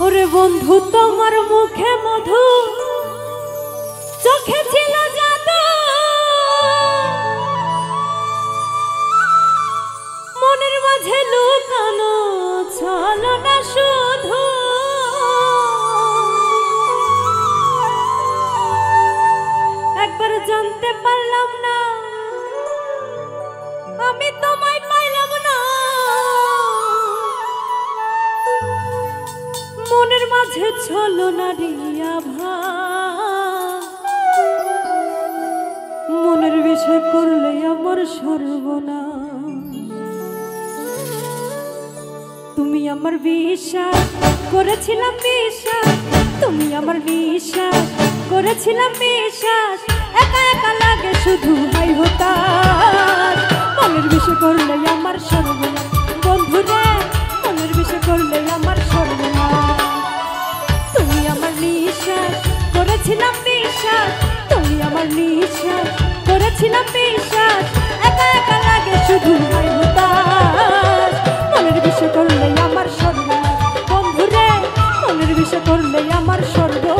ওরে বন্ধু তোমার মুখে মধু, চোখে ছিল জাদু, মনের মাঝে লুকানো ছলনা শুধু। একবার জানতে পারলাম না আমি তোমায় পাইলাম না, মনের মাঝে ছলনা দিয়া ভা, মনের বিষয় করলে আমার সর্বনাশ। তুমি আমার বিশ্বাস করেছিলাম বিশ্বাস, তুমি আমার বিশ্বাস করেছিলাম বিশ্বাস, একা একা লাগে শুধু হাই হতাশ। মনের বিষয় করলে আমার সর্বনাশ বন্ধু রে, মনের বিষয় করলে আমার সর্বনাশ। তুমি আমার বিশ্বাস করেছিলাম বিশ্বাস, তুমি আমার বিশ্বাস করেছিলাম বিশ্বাস, একা একা লাগে শুধু হাই হতাশ। মনের বিষয় করলে আমার সর্বনাশ বন্ধু রে, মনের বিষয় করলে আমার সর্বনাশ।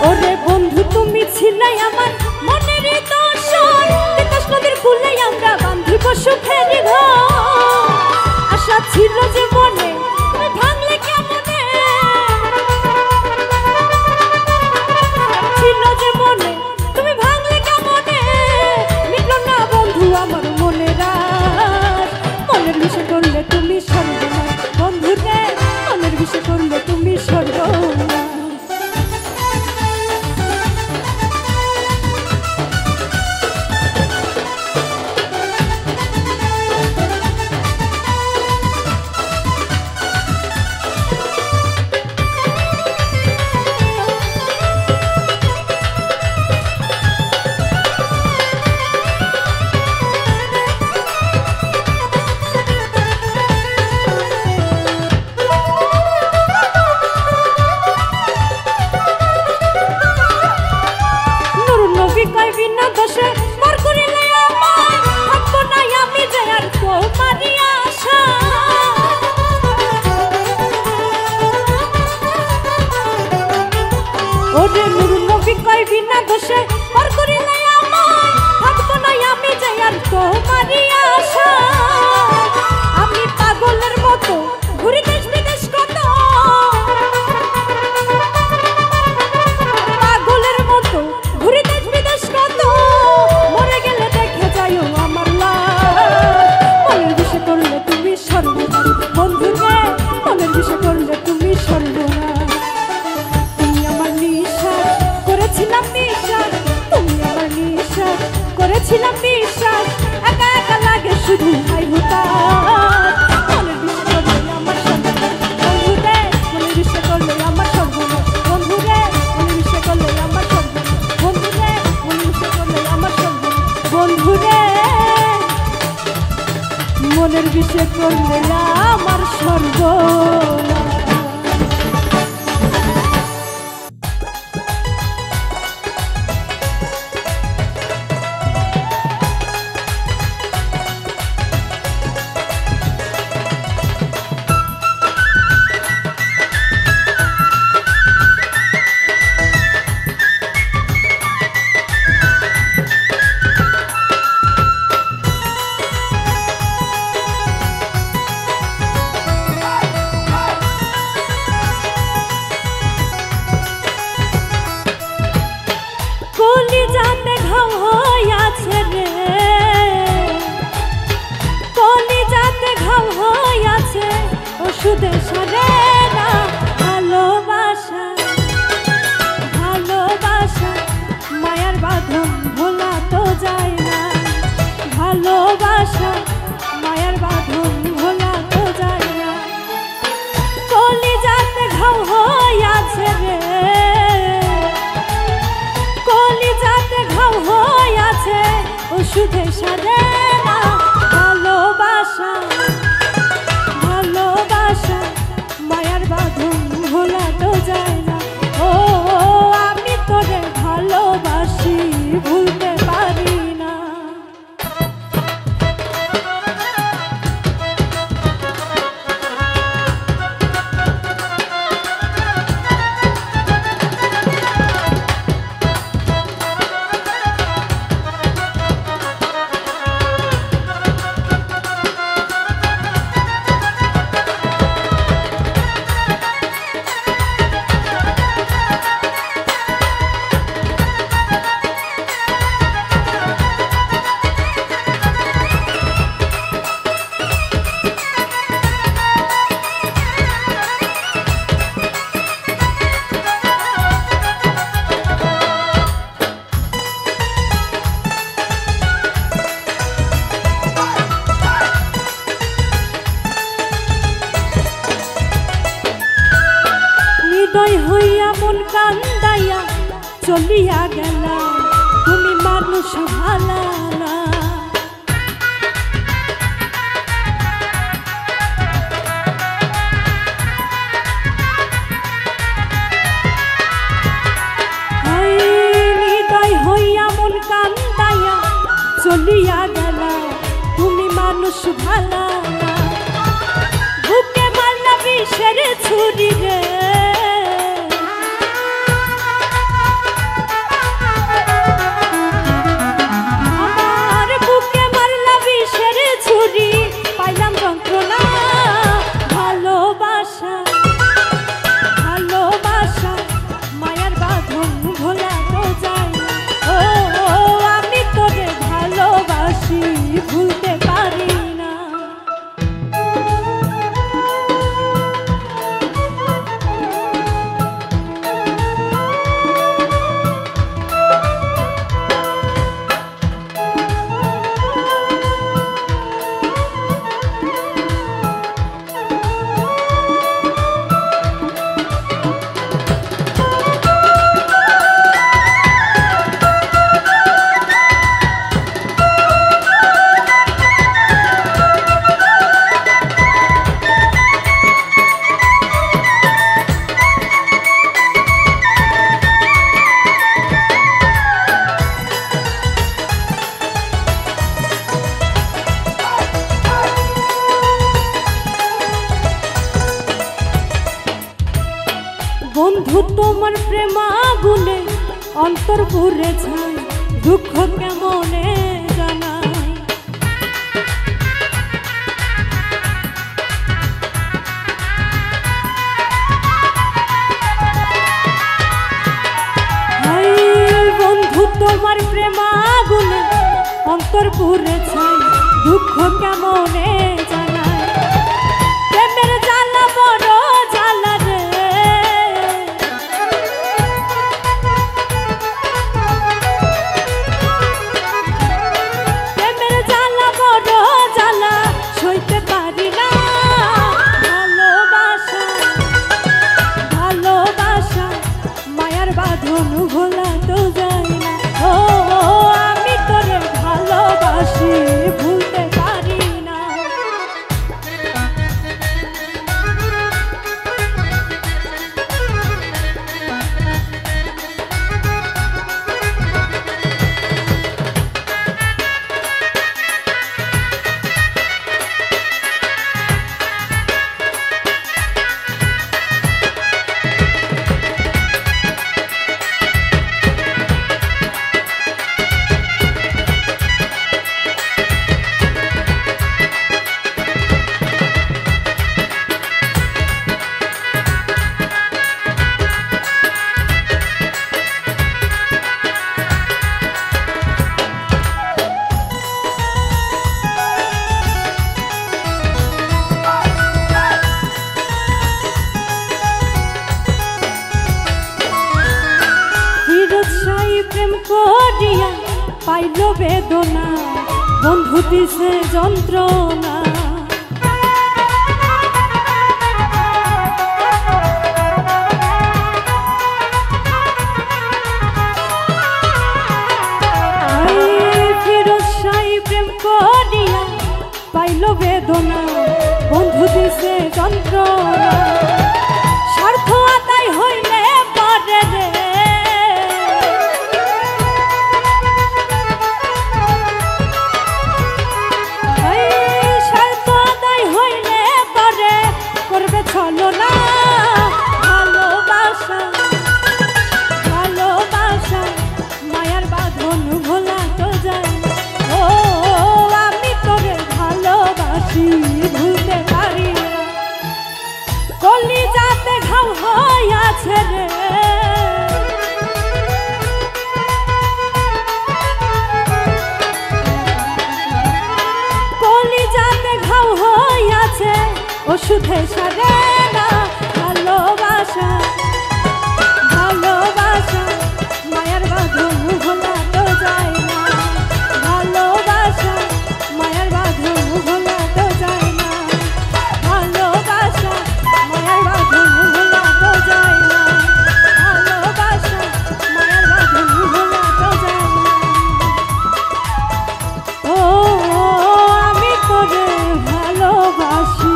ওরে বন্ধু তুমি ছিলে আমার মনের দর্শন, তিতাস নদীর কূলে আমরা বাঁধিব সুখের ঘর। আশা ছিল যে মনে তুমি ভাঙলে কেমনে, ছিল যে মনে তুমি ভাঙলে কেমনে, মিটল না বন্ধু আমার মনের রাত। মনের বিষয় করলে তুমি সর্বনাশ বন্ধু রে, মনের বিষয় করলে তুমি সর্বনাশ। ওরে নুরু নবী কই বিনা দোষে পার করিলে আমায়, থাকবো না আমি যাই আর তোমারই আশা। আমি পাগলের মতো ঘুরি দেশ বিদেশ কত, পাগলের মতো ঘুরি দেশ বিদেশ কত, মরে গেলে দেখে যাইও আমার লাশ। মনের বিষয় করলে তুমি সর্বনাশ বন্ধু রে, মনের বিষয় করলে তুমি সর্বনাশ। করেছিলাম বিশ্বাস একা একা লাগে শুধু হাই হুতাশ মনের বিষে করলে আমার সর্বনাশ বন্ধুরে মনের বিষে করলে আমার সর্বনাশ বন্ধুরে মনের বিষে করলে আমার সর্বনাশ বন্ধুরে মনের বিষে করলে আমার সর্বনাশ বন্ধুরে মনের বিষে করলে আমার সর্বনাশ। কলিজাতে ঘাও হইয়াছে রে কলিজাতে ঘাও হইয়াছে ওষুধে সারে না ভালোবাসা ভালোবাসা মায়ার বাঁধন ভোলা তো যায় না ভালোবাসা মায়ার বাঁধন ভোলা তো যায় না কলিজাতে ঘাও হইয়াছে রে কলিজাতে ঘাও হইয়াছে ওষুধে সারে না ভালোবাসা ভালোবাসা মায়ার বাঁধন ভোলা তো যায় না ও আমি তোরে ভালোবাসি ভুলতে পারি না হৃদয় হইয়া মন কান্দাইয়া চলিয়া গেলা তুমি মানুষ ভালা না হৃদয় হইয়া মন কান্দাইয়া চলিয়া গেলা তুমি মানুষ ভালা না বুকে মারলা বিষের ছুরি রে ভুলতে পারি না বন্ধু তোমার প্রেম আগুনে অন্তর পুরে যায় দুঃখ কেমনে জানাই বন্ধু তোমার প্রেম আগুনে অন্তর পুরে যায় দুঃখ কেমনে জানাই প্রেমের জ্বালা বড় জ্বালা রে বাঁধন ভোলা তো যায় না। ও আমি তোরে ভালোবাসি ভুলতে পারি না। প্রেম করিয়া পাইল বেদনা, বন্ধু দিছে যন্ত্রণা। ফিরোজ শাহ প্রেম করিয়া পাইল বেদনা, বন্ধু দিছে যন্ত্রণা। স্বার্থ আদায় হইলে পরে রে, চলো না ভালোবাসা, ভালোবাসা মায়ার বাঁধন ভোলা তো যায়। ও আমি তোরে ভালোবাসি ভুলতে পারি না। কলিজাতে ঘাও হইয়াছে রে, কলিজাতে ঘাও হইয়াছে, ওষুধে সারে না ভালোবাসা, ভালোবাসা মায়ার বাঁধন ভোলা তো যায় না। ভালোবাসা মায়ার বাঁধন ভোলা তো যায় না। ভালোবাসা মায়ার বাঁধন ভোলা তো যায় না। ভালোবাসা মায়ার বাঁধন ভোলা তো যায় না। ও আমি তোরে ভালোবাসি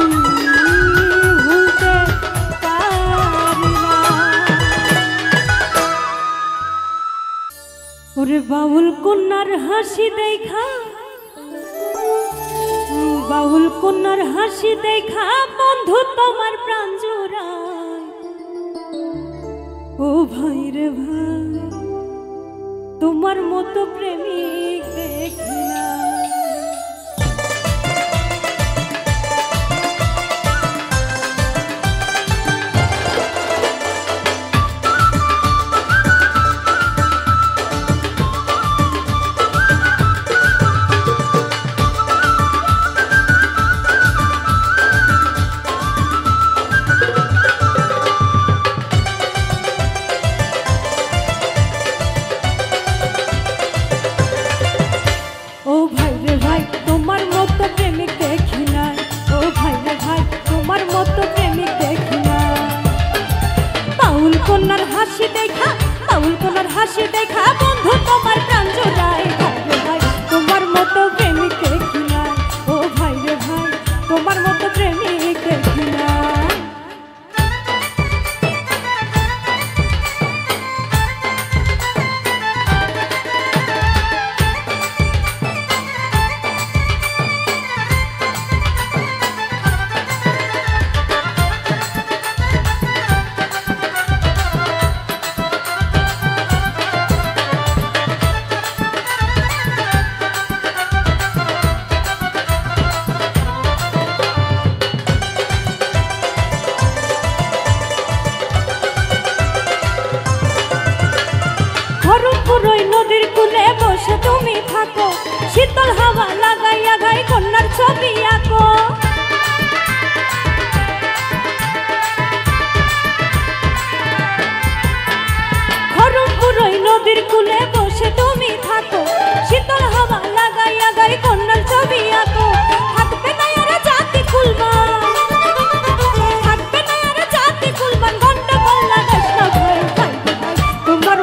ওরে বাউল কন্যার হাসি দেখা, বাউল কন্যার হাসি দেখা বন্ধু তোমার প্রাণ জোড়ায়। ও ভাই রে ভাই তোমার মতো প্রেমিক দেখি না। কন্যার হাসি দেখা, বাউল কন্যার হাসি দেখা বন্ধু তোমার প্রাণ জোড়ায়। ভাই রে ভাই তোমার মতো প্রেমিক দেখি না। ও ভাই রে ভাই তোমার মতো প্রেমিক দেখি না। নদীর কূলে বসে তুমি থাকো, শীতল হাওয়া লাগাইয়া গাই কন্যার ছবি আঁকো। খড়মপুরই নদীর কূলে বসে তুমি থাকো, শীতল হাওয়া লাগাইয়া গাই কন্যার ছবি আঁকো। থাকবে না আর জাতি কুলমান, থাকবে না আর জাতি কুলমান, ঘন্টা বল লাগাস না ভাই। ভাই তোমার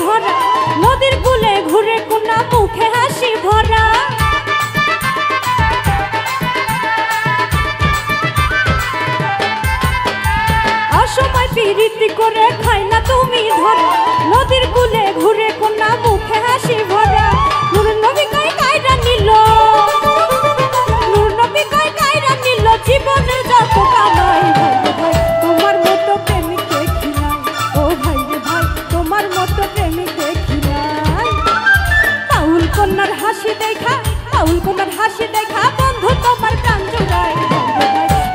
ধরা নদীর কূলে ঘুরে কোনা মুখে হাসি ভরা অসময় পিরিতি করে খাইলা তুমি ধরা নদীর কূলে ঘুরে কোনা মুখে হাসি ভরা নূর নবী কই কায়রা নিল নূর নবী কই কায়রা নিল জীবনে যত কামাই ভাই তোমার মতো প্রেমিক দেখি নাই ও ভাই রে ভাই তোমার মতো প্রেমিক দেখি নাই পাউল কন্যার হাসি দেখা বন্ধু তোমার প্রাণ জুড়াই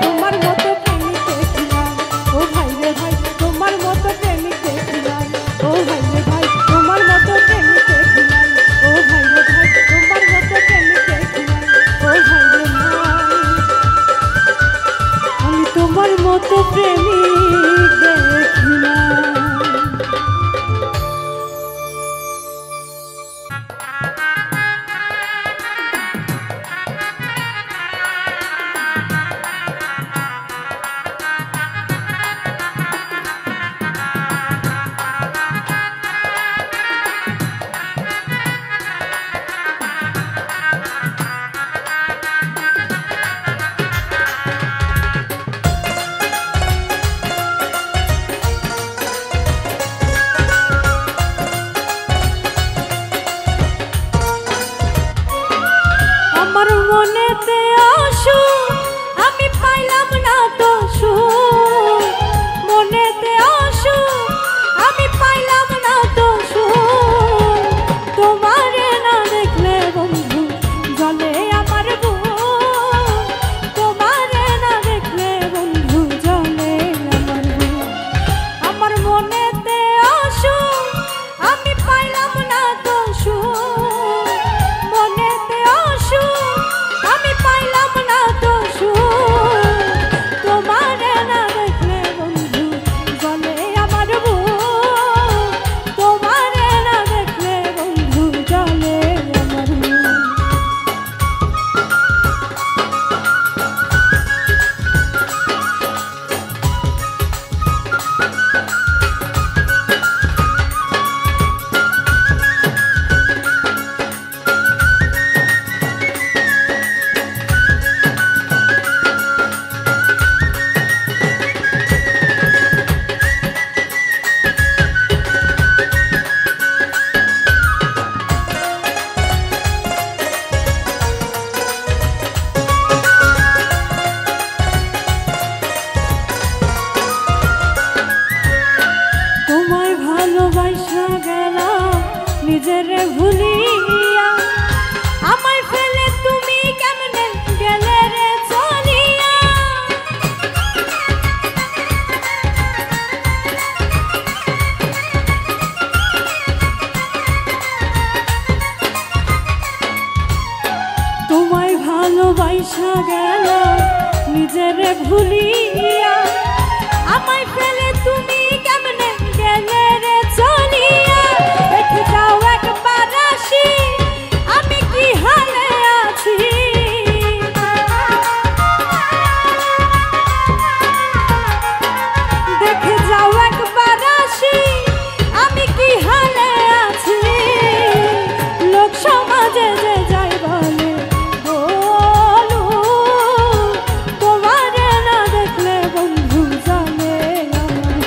তোমার মতো প্রেমিক দেখি নাই ও ভাই রে ভাই তোমার মতো প্রেমিক দেখি নাই ও ভাই রে ভাই তোমার মতো প্রেমিক দেখি নাই ও ভাই রে ভাই তোমার মতো প্রেমিক দেখি নাই ও ভাই রে ভাই আমি তোমার মতো প্রেমিক দেখি নাই। আমার মনেতে আসু আমি পাইলাম না তো সুর মনেতে আসু আমি পাইলাম না তো সুর তোমারে না দেখলে বন্ধু জলে আমার বুক তোমারে না দেখলে বন্ধু জলে আমার বুক আমার মনেতে আসু আমি পাইলাম না তো সুর মনেতে আসু আমি পাইলাম না তো সুর তোমারে না দেখলে বন্ধু জলে আমার বুক তোমারে না দেখলে বন্ধু জলে আমার বুক তোমায় ভালোবাসা গেলাম নিজেরে ভুলিয়া আমায় ফেলে তুমি কেমনে গেলে রে চলিয়া তোমায় ভালোবাসা গেলাম নিজেরে ভুলিয়া আমায় ফেলে তুমি কেমনে গেলে রে চলিয়া দেখে যাও একবার আসি আমি কি হালে আছি দেখে যাও একবার আসি আমি কি হালে আছি লোক সমাজে যে যাই বলে বলো তোমারে না দেখলে বন্ধু জানে আমার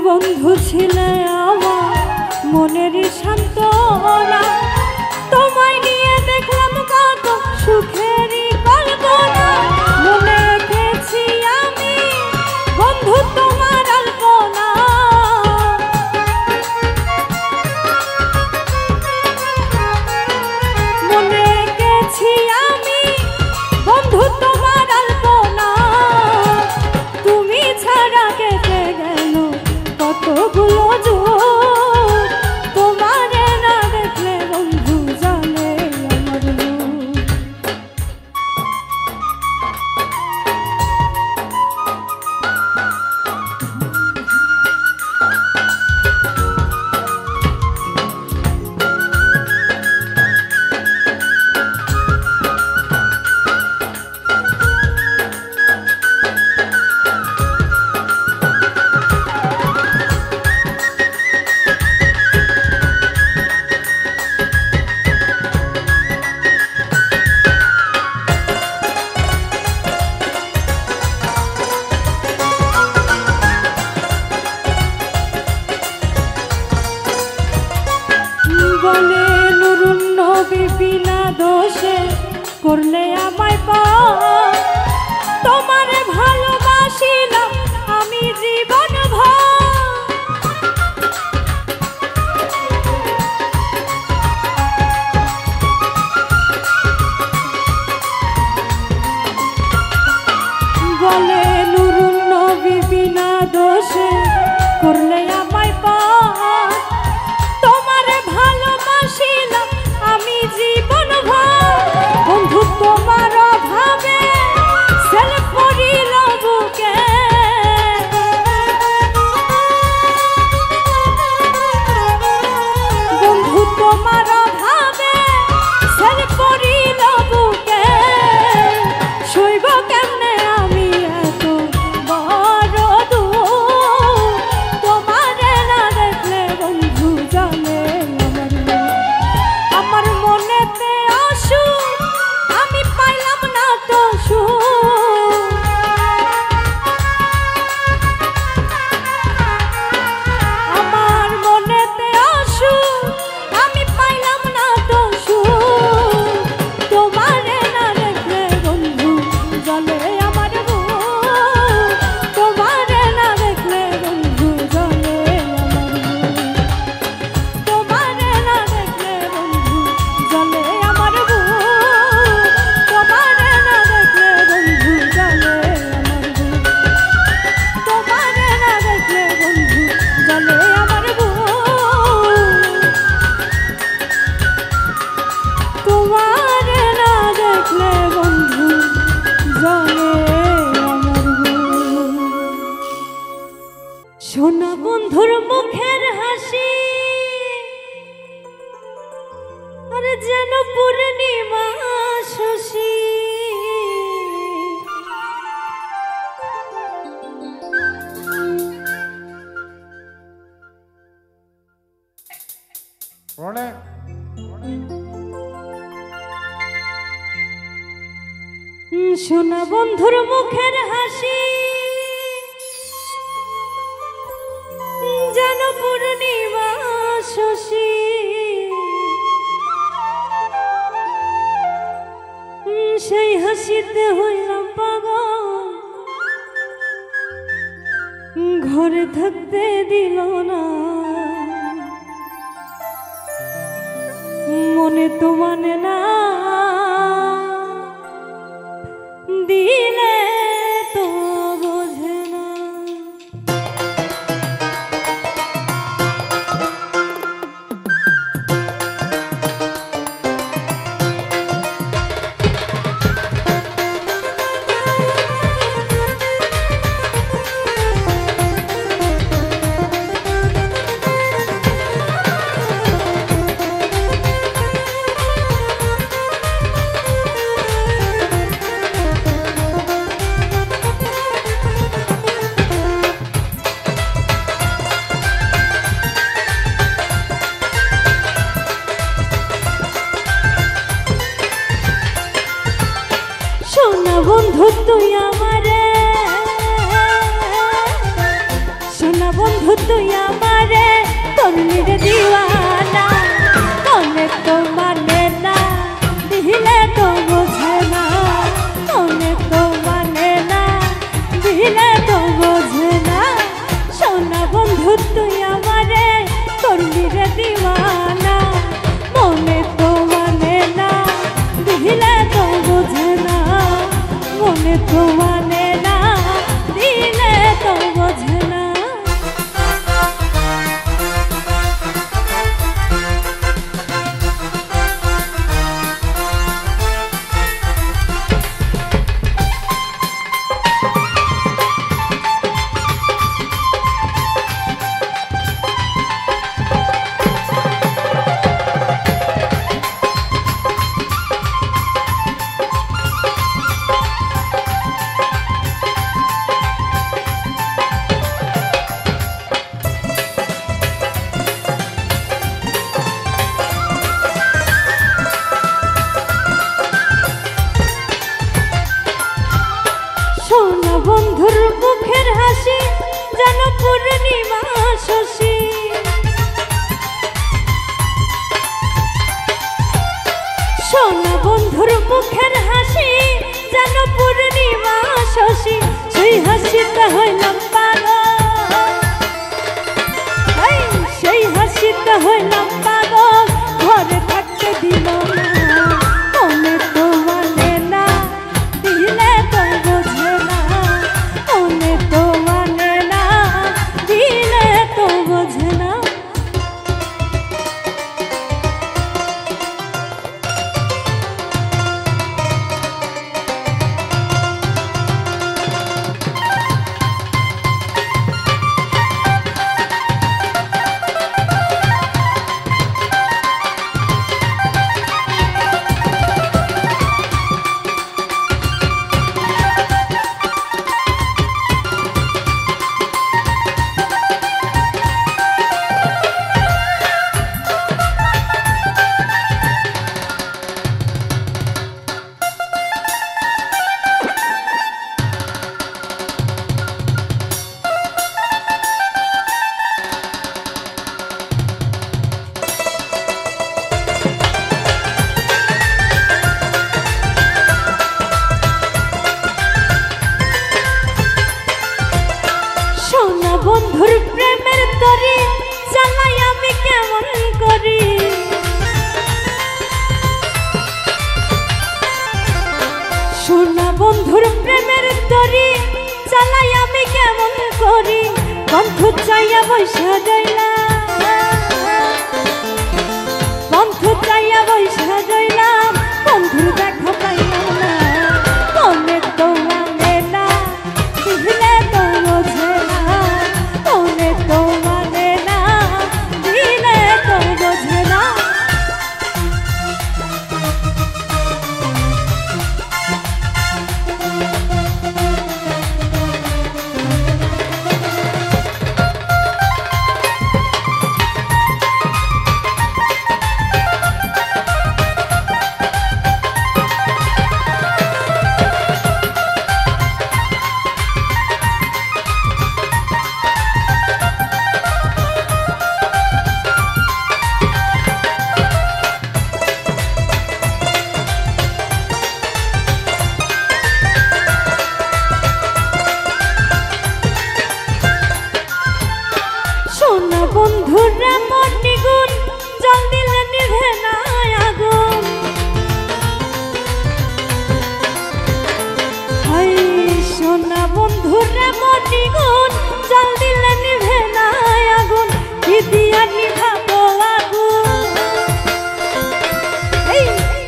বন্ধু ছিলে আমার মনেরই সান্ত্বনা, তোমায় নিয়ে দেখলাম কত সুখেরই কল্পনা। মনে রেখেছি আমি বন্ধু তোমার আলপনা, মনে রেখেছি আমি বন্ধু তোমার আলপনা। তুমি ছাড়া কেটে গেল কতগুলো যুগ, তোমারে না দেখলে বন্ধু জানে আমার রূপ। বলে নুরুন নবী বিনা দোষে করলে আমায় পার, তোমারে ভালোবাসিলাম আমি জীবন ভর। বলে নুরুন নবী বিনা দোষে করলে আমায় পার, ভালোবাসিলাম আমি জীবন ভর। বন্ধু তোমার অভাবে ছেলে পড়িল বুকে, বন্ধু তোমার অভাবে ছেলে পড়িল বুকে। সইব কেমনে আমি এত বড় দুঃখ, তোমারে না দেখলে বন্ধু জানে আমার মনেতে অসুখ, আমি পাইলাম না তো সুখ। আমার মনেতে অসুখ, আমি পাইলাম না তো সুখ। তোমারে না দেখলে বন্ধু জলে আমার বুক, তোমারে না দেখলে বন্ধু জলে আমার বুক, তোমারে না দেখলে বন্ধু জলে আমার বুক, তোমারে না দেখলে বন্ধু জলে আমার বুক, তোমারে না দেখলে বন্ধু জলে আমার বুক, তোমারে না দেখলে বন্ধু জলে আমার বুক। সোনা বন্ধুর মুখের হাসি আরে যেন পূর্ণিমা শশী, সোনা বন্ধুর মুখের হাসি যেন পূর্ণিমা শশী। সেই হাসিতে হইলাম পাগল, ঘরে থাকতে দিল না, মনে তো মানে না দিলে তো বোঝে না। তুই আমারে করলি রে দিওয়ানা মনে তো মানে না দিলে তো বোঝে না মনে তো মানে না দিলে তো বোঝে না সোনা বন্ধু তুই আমারে করলি রে দিওয়ানা মনে তো মানে না দিলে তো বোঝে না মনে তো মানে না দিলে তো বোঝে না সোনা বন্ধুর মুখের হাসি যেন পূর্ণিমা শশী সোনা বন্ধুর মুখের হাসি যেন পূর্ণিমা শশী সেই হাসিতে হইলাম পাগল সেই হাসিতে হইলাম পাগল ঘরে থাকতে দিল না মনে তো মানে না দিলে তো বোঝে না মনে তো মানে না দিলে তো বোঝে না সোনা বন্ধুর প্রেমের তরি চালাই আমি কেমন করি সোনা বন্ধুর প্রেমের তরি চালাই আমি কেমন করি বন্ধু চাইয়া বৈশা যাইলাম বন্ধু চাইয়া বৈশা যাইলাম বন্ধুর দেখা পাইলাম না মনে তো মানে না দিলে তো বোঝে না মনে তো মানে না দিলে তো বোঝে না সোনা বন্ধুরা মনি গুণ জল দিলে নিভে না আগুন হাই সোনা বন্ধুরা মনি গুণ জল দিলে নিভে না আগুন কি দিয়া নিভাবো আগুন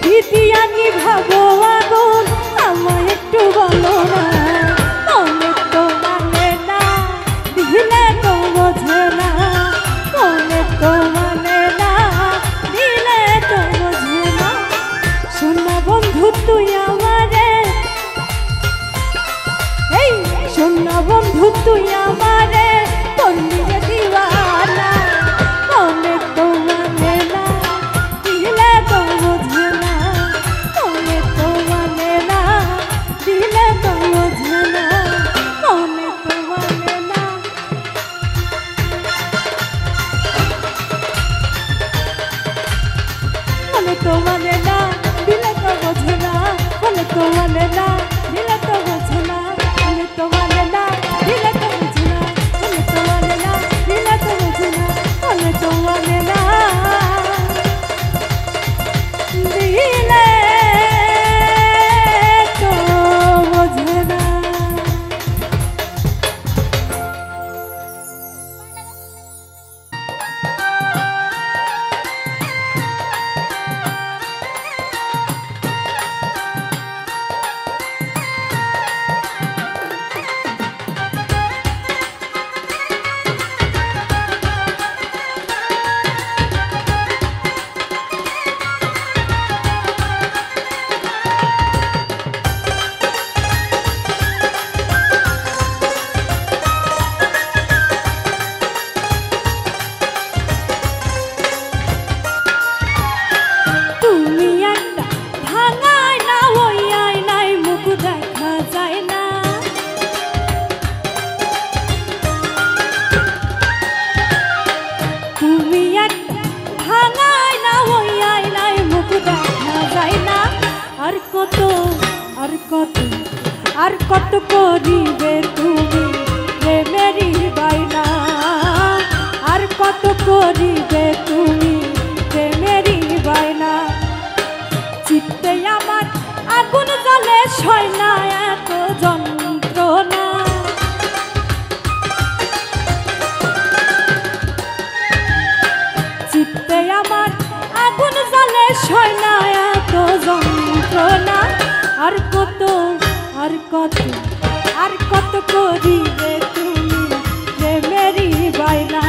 কি দিয়া নিভাবো আগুন আমায় একটু বলো না মনে তো মানে না দিলে তো বোঝে না মনে তো মানে না কত আর কত করিবে তুমি প্রেমেরই বায়না, আর কত করিবে তুমি প্রেমেরই বায়না। চিত্তে আমার আগুন জ্বলে সয় না এত যন্ত্রণা, চিত্তে আমার আগুন জ্বলে সয় না এত যন্ত্রণা। আর কত আর কত আর কত করিবে তুমি প্রেমেরই বায়না,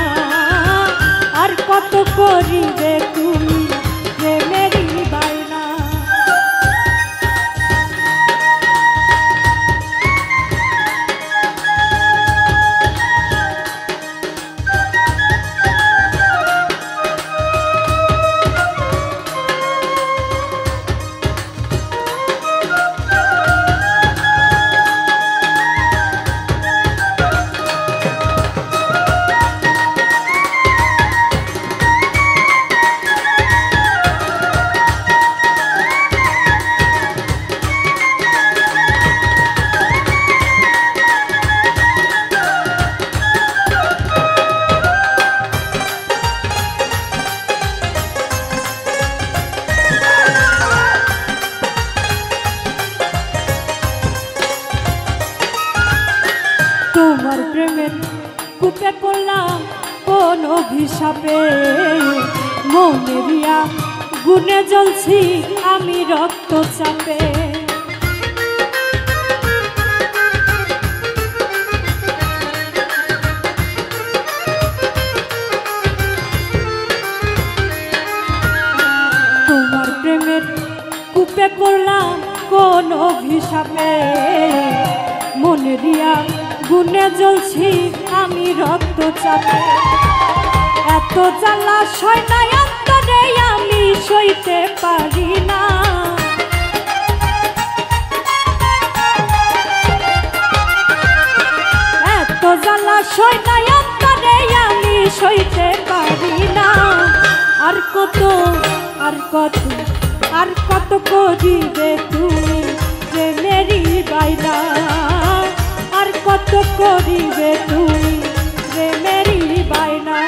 আর কত করিবে তুমি প্রেমেরই বায়না। তোমার প্রেমের কূপে পড়লাম কোন অভিশাপে, মনেরিয়া গুনে জ্বলছি আমি রক্ত চাপে। তোমার প্রেমের কূপে পড়লাম কোন অভিশাপে, মনেরিয়া গুনে জ্বলছি আমি রক্ত চাপে। এত জ্বালা সয় না অন্তরে আমি সইতে পারি না, এত জ্বালা সয় না অন্তরে আমি সইতে পারি না। আর কত আর কত আর কত করিবে তুমি প্রেমেরই বায়না, আর কত করিবে তুমি প্রেমেরই বায়না।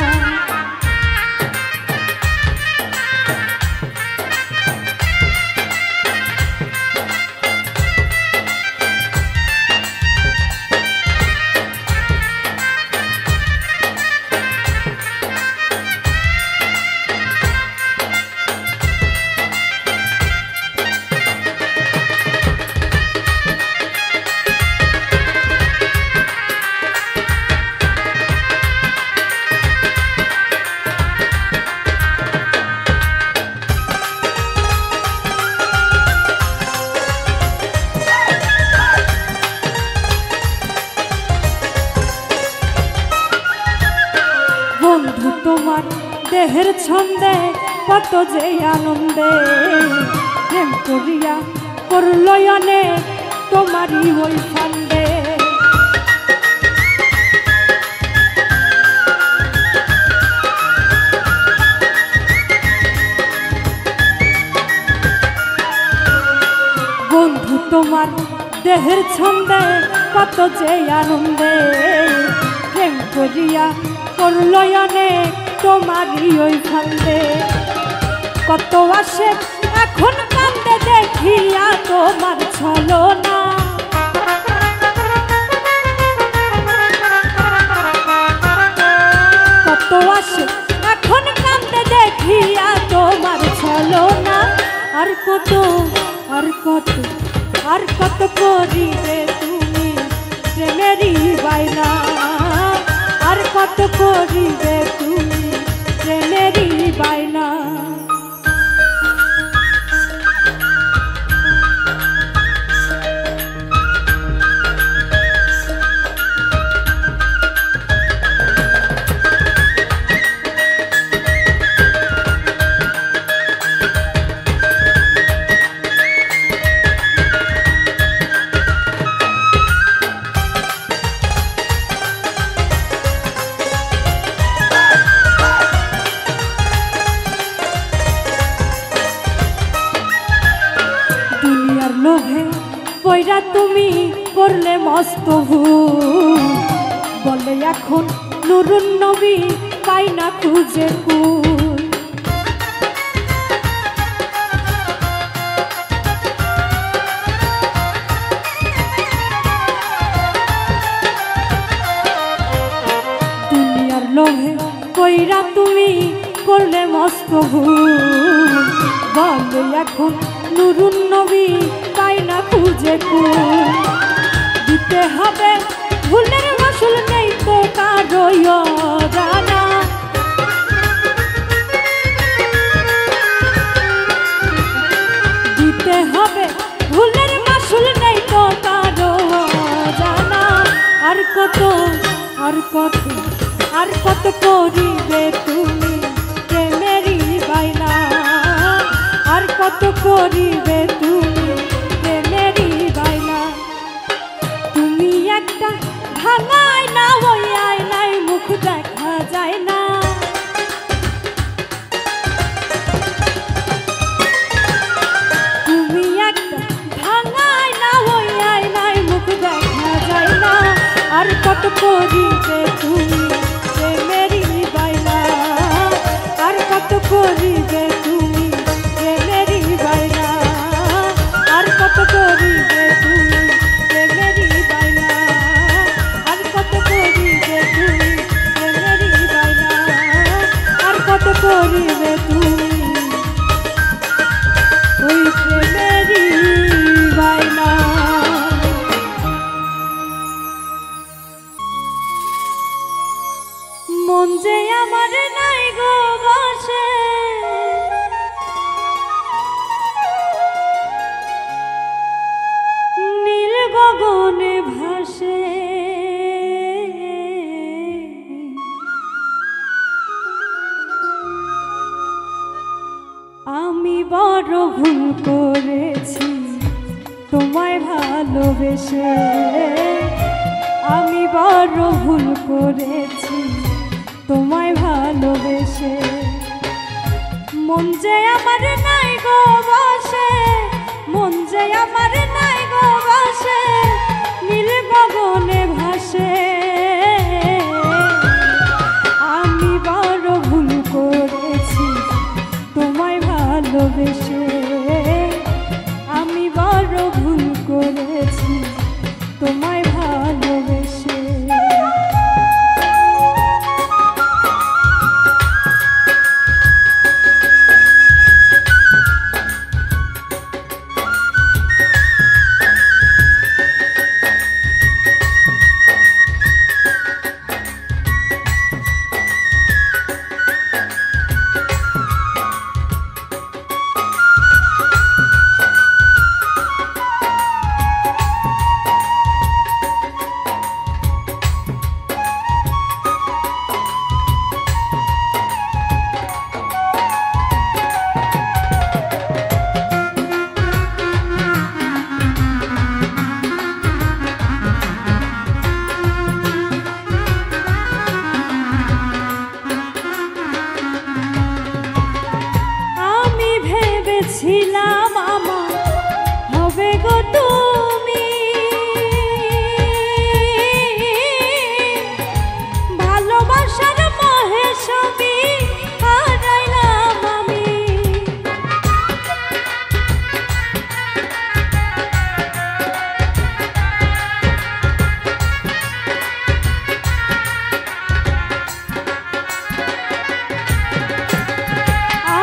বন্ধু তোমার দেহের ছন্দে কত যে আনন্দে, প্রেম করিয়া করলয়নে তোমারই ওই ফান্দে। বন্ধু তোমার দেহের ছন্দে কত যে আনন্দে, প্রেম করিয়া করলয়নে তোমারই ওই ফান্দে। কত আসে এখন কান্দে দেখিয়া তোমার ছলনা, কত আসে এখন কান্দে দেখিয়া তোমার ছলনা। আর কত আর কত আর কত করিবে তুমি প্রেমেরই বায়না, আর কত করিবে তুমি প্রেমেরই বায়না। করলে মস্ত ভুল। বলে এখন নুরুন নবী পাই না খুঁজে কুল। দুনিয়ার লোভে কইরা তুমি করলে মস্ত ভুল। বলে এখন নুরুন নবী পাই না খুঁজে কুল। দিতে হবে ভুলের মাসুল নেই তো কারো জানা। দিতে হবে ভুলের মাসুল নেই তো কারো জানা। আর কত আর কত আর কত করিবে তুমি প্রেমেরই বায়না। আর কত করিবে তুমি প্রেমেরই বায়না। তুমি একটা ভাঙায় না ওই আয়নায় মুখ দেখা যায় না। তুমি একটা ভাঙায় না ওই আয়নায় মুখ দেখা যায় না। আর কত করিবে তুমি প্রেমেরই বায়না। আর কত করিবে তুমি প্রেমেরই বায়না। আর কত করিবে তুমি প্রেমেরই বায়না। আর কত করিবে তুমি প্রেমেরই বায়না। আর কত করিবে তুমি ওই প্রেমেরই বায়না। মন যে আমার নাই গো বসে, নীল গগনে ভাসে। আমি বড় ভুল করেছি তোমায় ভালোবেসে। আমি বড় ভুল করেছি তোমায় ভালোবেসে। মন যে আমার নাই গো বসে, মন যে আমার নাই গো বসে, নীল গগনে ভাসে। আমি বড় ভুল করেছি তোমায় ভালোবেসে। আমি বড় ভুল করেছি তোমায় ভালোবেসে। ছিলাম আমার হবে গো তুমি, ভালোবাসার মোহে সবই হারাইলাম আমি।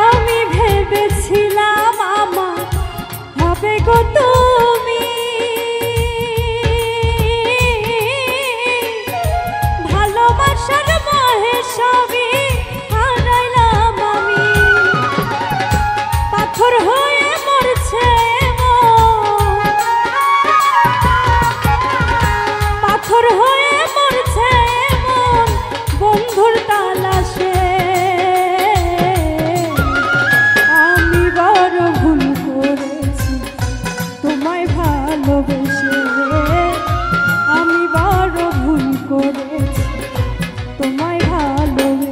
আমি ভেবেছিলাম আমার হবে গো তুমি, ভালোবাসার মোহে সবই হারাইলাম আমি। পাথর হয়ে মরছে মন, পাথর হয়ে মরছে মন বন্ধুর তালাশে। আমি বড় ভুল করেছি তোমায় ভালোবেসে, আমি বড় ভুল করেছি তোমায় ভালোবেসে।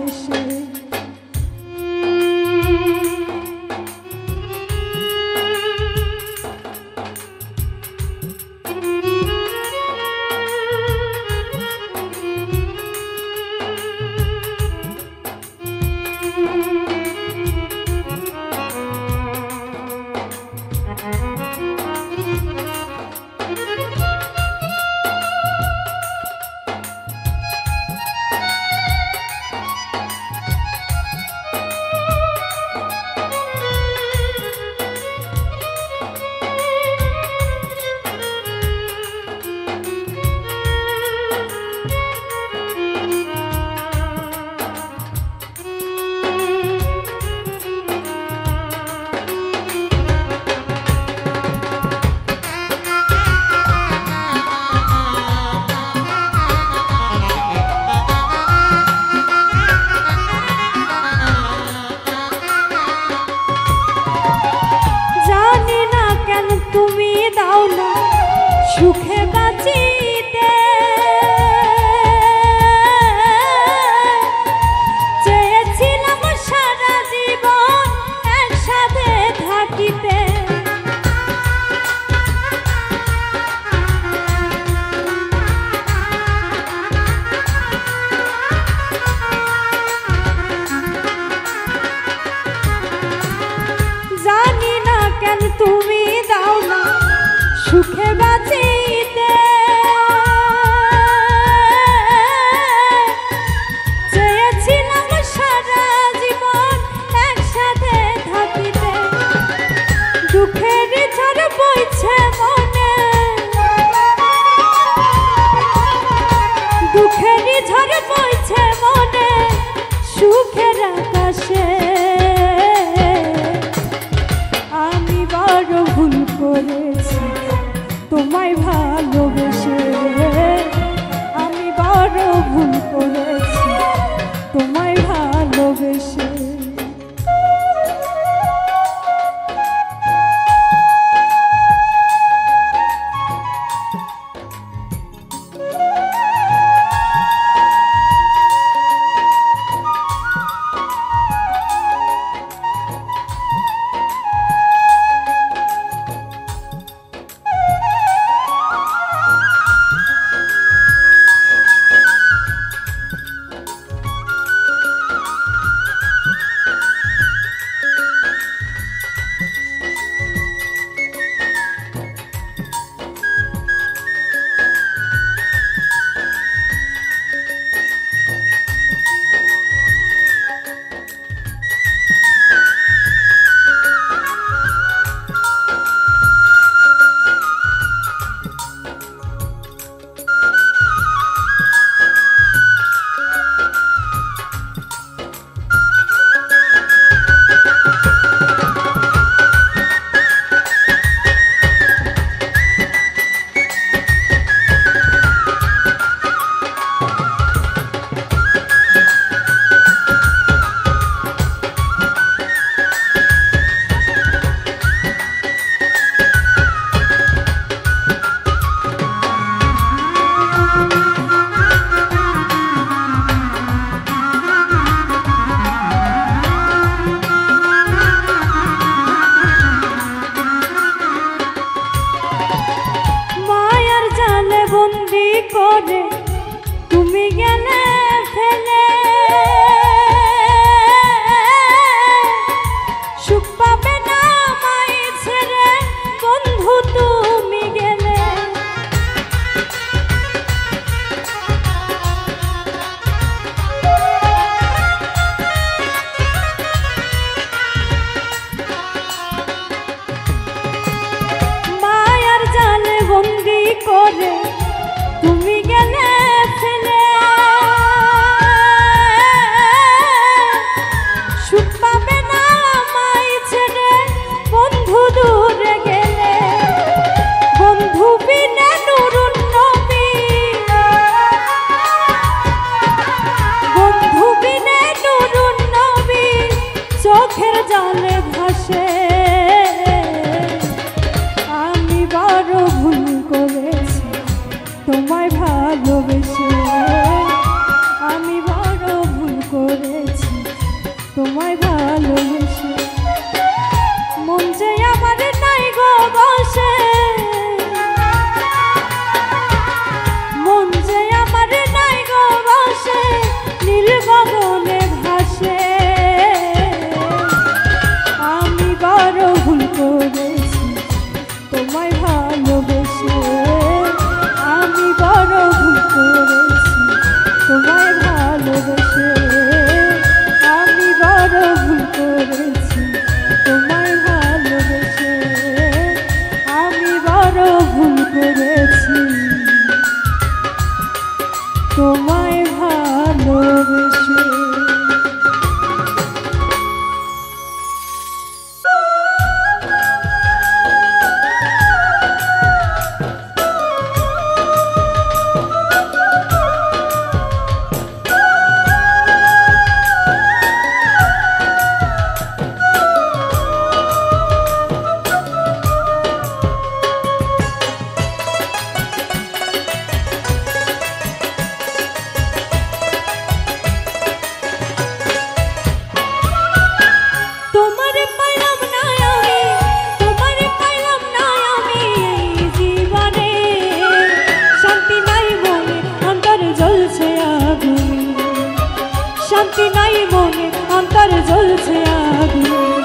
শান্তি নাই মনে অন্তর জ্বলছে আগুন।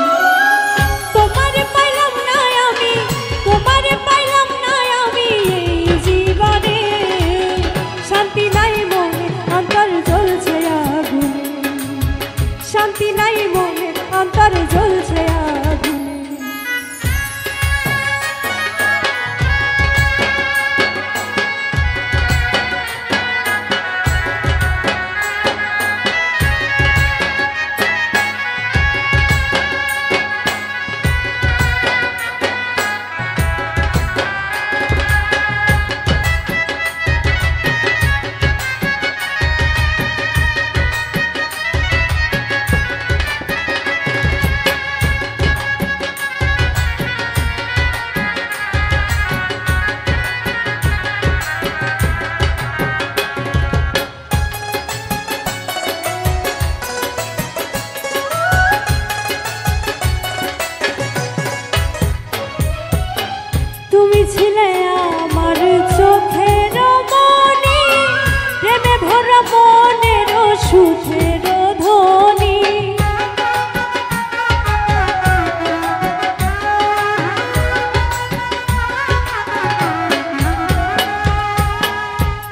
তোমারে পাইলাম না আমি, তোমারে পাইলাম না আমি এই জীবনে, শান্তি নাই মনে অন্তর জ্বলছে আগুন, শান্তি নাই মনে অন্তর জ্বলছে আগুন। তুমি ছিলে আমার চোখের মনি, প্রেমে ভরা মনের সুখের ধ্বনি।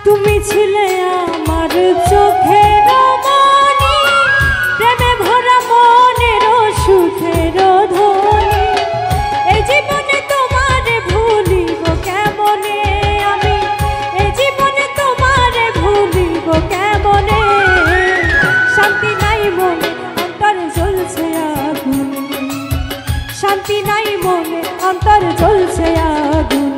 তুমি ছিলে আমার চোখের মনি, প্রেমে ভরা মনের সুখের ধ্বনি। এই জীবনে তোমারে ভুলিব কেমনে আমি, এই জীবনে তোমারে ভুলিব কেমনে, শান্তি নাই মনে অন্তর জ্বলছে আগুন, শান্তি নাই মনে অন্তর জ্বলছে আগুন।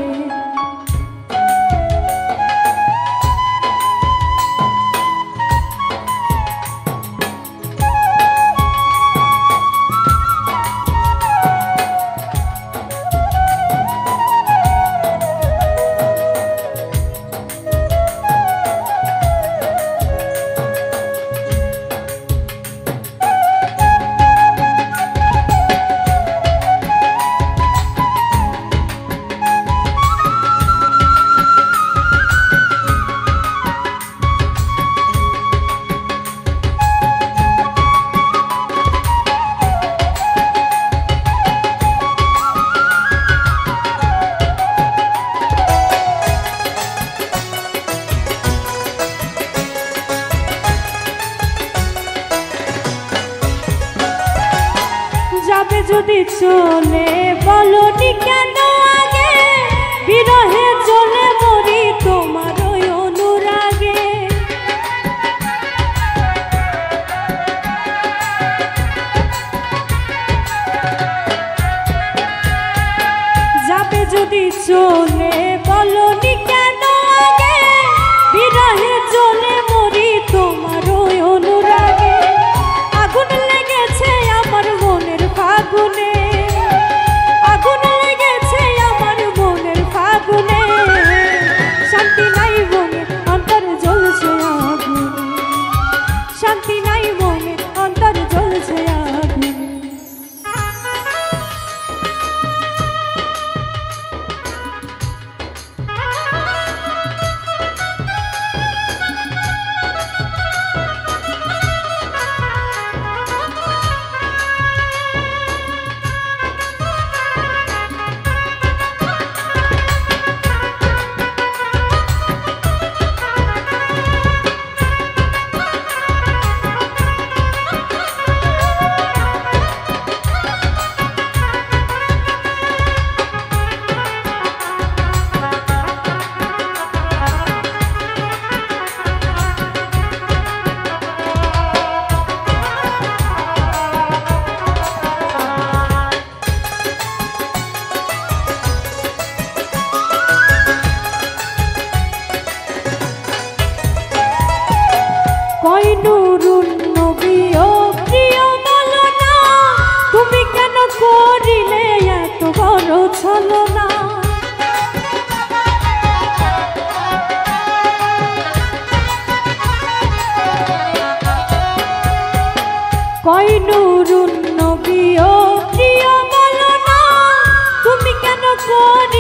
যাবে যদি চলে বলনি কেন আগে, বিরহে চলে মরি তোমার ওই অনুরাগে। যাবে যদি চলে বলনি কেন আগে, বিরহে চলে মরি তোমার ওই অনুরাগে। আগুন লেগেছে আমার মনের ফাগুনে, আগুন লেগেছে আমার মনের ফাগুনে, শান্তি নাই মনে অন্তর জ্বলছে আগুন, শান্তি নাই মনে অন্তর জ্বলছে আগুন। কই নুরুন নবী ও প্রিয় বলো না, তুমি কেন করিলে এত বড় ছলনা। কই নুরুন নবী ও প্রিয় বলো না, তুমি কেন করিলে